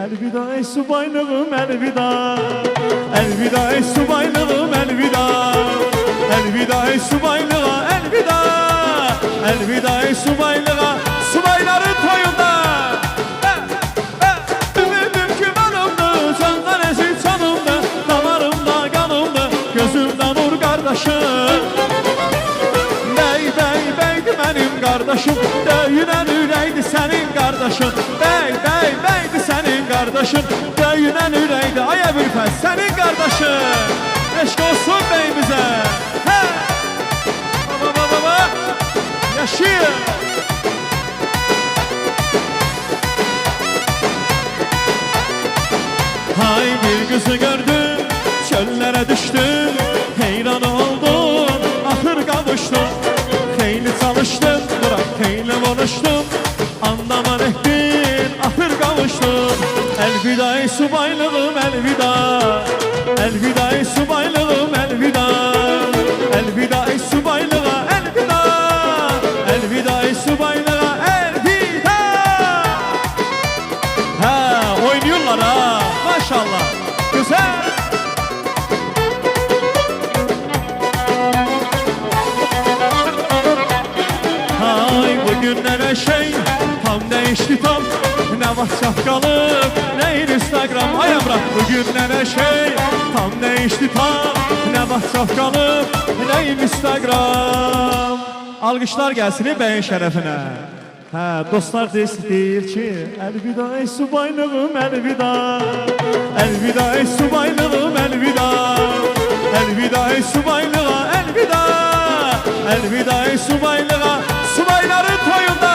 elvida ey subaylığım elvida. Elvida ey subaylığım elvida. Elvida ey subaylığa elvida. Elvida ey subaylığa, subayların toyunda. Ümidim ki benimdi, candan ezik canımdı. Damarımda kanımdı, gözümden nur kardeşim. Bey bey beydi benim kardeşim. Döyünen üreydi senin kardeşin. Bey bey beydi senin kardeşin. Döyünen üreydi ay Ebülfəz senin kardeşin. Eşk olsun beyimize. Baba baba yaşayın. Hay bir kızı gördüm, çöllere düştüm. Heyran oldum, ahır kavuştum. Heyli çalıştım, bırak heyli konuştum. Anlaman ettin, ahır kavuştum. Elvida ey subaylığım elvida. Elvida ey subaylığım elvida. Elvida ey subaylığa elvida. Elvida ey subaylığa elvida. Ha oynuyorlar ha maşallah. Güzel. Hay bugünler her şey tam değişti tam. Ne WhatsApp kalıp ne Instagram. Ay bırak bugünler her şey tam değişti tam. Ne WhatsApp kalıp ne Instagram. Alqışlar gəlsin bəyin şərəfinə. Hə, dostlar deyir ki, elvida ey subaylığım elvida. Elvida ey subaylığım elvida. Elvida ey subaylığa elvida. Elvida ey subaylığa, subayların toyunda.